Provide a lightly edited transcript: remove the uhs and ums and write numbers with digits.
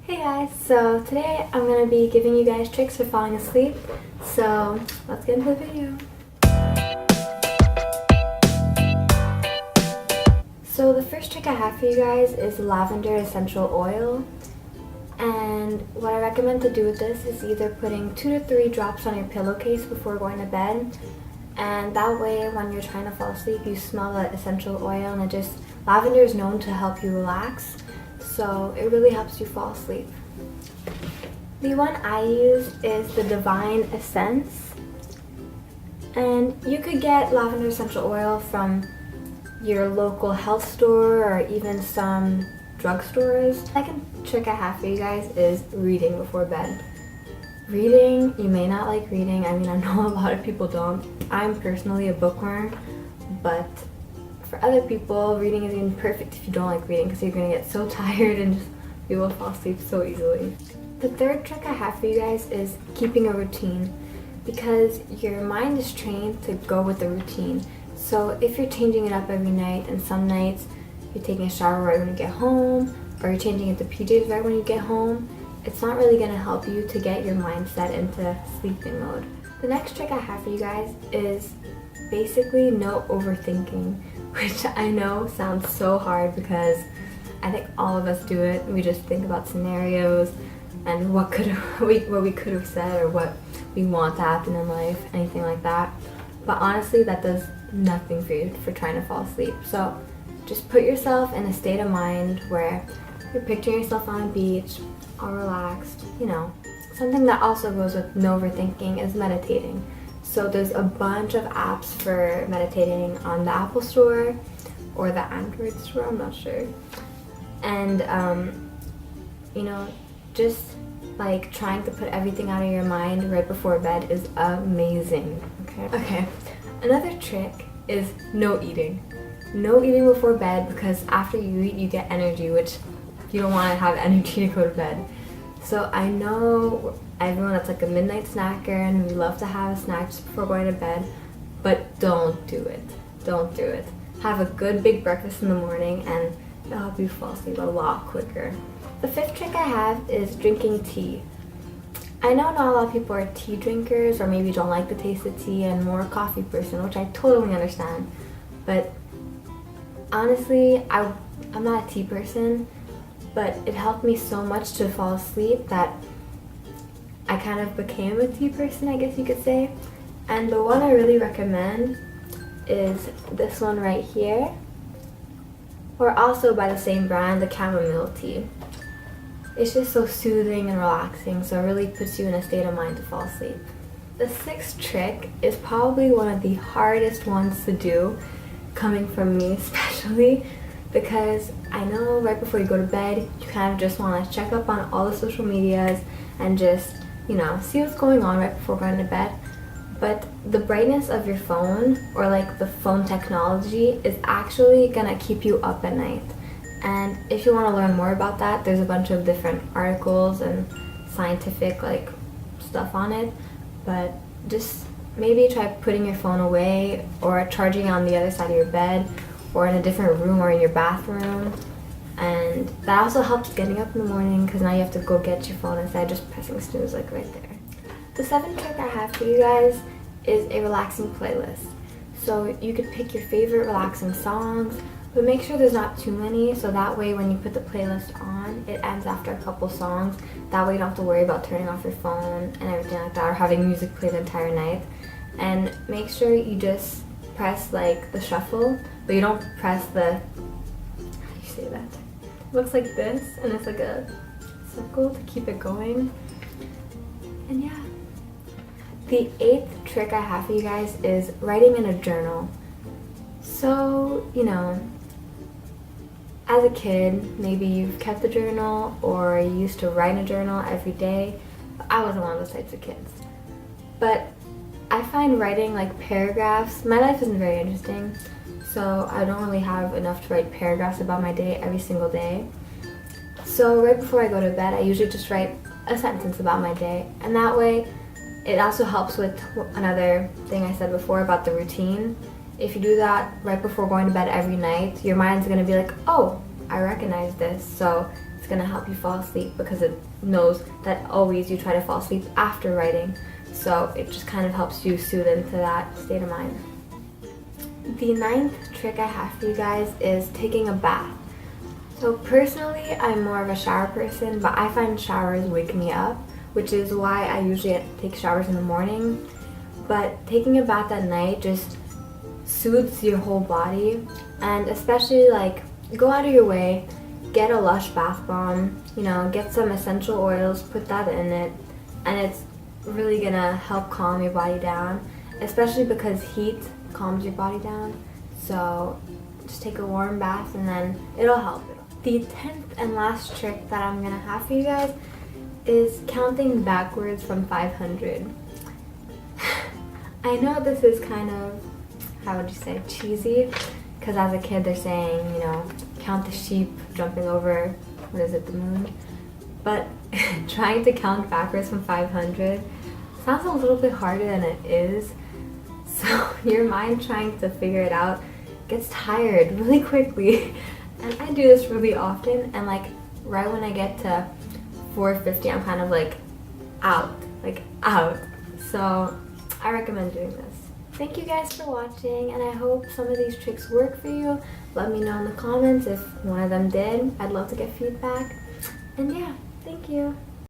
Hey guys, so today I'm going to be giving you guys tricks for falling asleep, so let's get into the video. So the first trick I have for you guys is lavender essential oil, and what I recommend to do with this is either putting 2 to 3 drops on your pillowcase before going to bed, and that way when you're trying to fall asleep you smell that essential oil, and lavender is known to help you relax. So it really helps you fall asleep. The one I use is the Divine Essence, and you could get lavender essential oil from your local health store or even some drugstores. The second trick I have for you guys is reading before bed. Reading, you may not like reading. I mean, I know a lot of people don't. I'm personally a bookworm, but for other people, reading is even perfect if you don't like reading, because you're going to get so tired and you will fall asleep so easily. The third trick I have for you guys is keeping a routine, because your mind is trained to go with the routine. So if you're changing it up every night, and some nights you're taking a shower right when you get home, or you're changing into PJs right when you get home, it's not really going to help you to get your mindset into sleeping mode. The next trick I have for you guys is basically no overthinking, which I know sounds so hard because I think all of us do it. We just think about scenarios and what we could have said or what we want to happen in life, anything like that. But honestly, that does nothing for you for trying to fall asleep. So just put yourself in a state of mind where you're picturing yourself on a beach, all relaxed, you know. Something that also goes with no overthinking is meditating. So there's a bunch of apps for meditating on the Apple Store or the Android Store, I'm not sure. And, just like trying to put everything out of your mind right before bed is amazing, Okay, another trick is no eating. No eating before bed, because after you eat you get energy, which you don't want to have energy to go to bed. So I know everyone that's like a midnight snacker and we love to have a snack just before going to bed, but don't do it. Don't do it. Have a good big breakfast in the morning and it'll help you fall asleep a lot quicker. The fifth trick I have is drinking tea. I know not a lot of people are tea drinkers, or maybe don't like the taste of tea and more a coffee person, which I totally understand. But honestly, I'm not a tea person, but it helped me so much to fall asleep that I kind of became a tea person, I guess you could say. And the one I really recommend is this one right here, or also by the same brand, the chamomile tea. It's just so soothing and relaxing, so it really puts you in a state of mind to fall asleep. The sixth trick is probably one of the hardest ones to do, coming from me especially, because I know right before you go to bed, you kind of just want to check up on all the social medias and just, see what's going on right before going to bed. But the brightness of your phone, or like the phone technology, is actually gonna keep you up at night. And if you want to learn more about that, there's a bunch of different articles and scientific stuff on it. But just maybe try putting your phone away or charging it on the other side of your bed, or in a different room or in your bathroom. And that also helps getting up in the morning, because now you have to go get your phone instead of just pressing snooze right there. The seventh trick I have for you guys is a relaxing playlist. So you could pick your favorite relaxing songs, but make sure there's not too many, so that way when you put the playlist on, it ends after a couple songs. That way you don't have to worry about turning off your phone and everything like that, or having music play the entire night. And make sure you just press the shuffle, but you don't press the, how do you say that? It looks like this, and it's like a circle to keep it going. And yeah. The eighth trick I have for you guys is writing in a journal. So, as a kid, maybe you've kept a journal, or you used to write in a journal every day. I wasn't one of those types of kids. But I find writing paragraphs, my life isn't very interesting, so I don't really have enough to write paragraphs about my day every single day. So right before I go to bed, I usually just write a sentence about my day, and that way it also helps with another thing I said before about the routine. If you do that right before going to bed every night, your mind's going to be like, oh, I recognize this, so it's gonna help you fall asleep because it knows that always you try to fall asleep after writing. So it just kind of helps you soothe into that state of mind. The 9th trick I have for you guys is taking a bath. So personally, I'm more of a shower person, but I find showers wake me up, which is why I usually take showers in the morning. But taking a bath at night just soothes your whole body, and especially like go out of your way, get a Lush bath bomb, you know, get some essential oils, put that in it, and it's really gonna help calm your body down, especially because heat calms your body down. So just take a warm bath and then it'll help. The 10th and last trick that I'm gonna have for you guys is counting backwards from 500. I know this is kind of, how would you say, cheesy, because as a kid they're saying, you know, count the sheep jumping over, what is it, the moon? But trying to count backwards from 500 sounds a little bit harder than it is. So your mind trying to figure it out gets tired really quickly. And I do this really often, and like right when I get to 450, I'm kind of like out. So I recommend doing this. Thank you guys for watching, and I hope some of these tricks work for you. Let me know in the comments if one of them did. I'd love to get feedback. And yeah, thank you.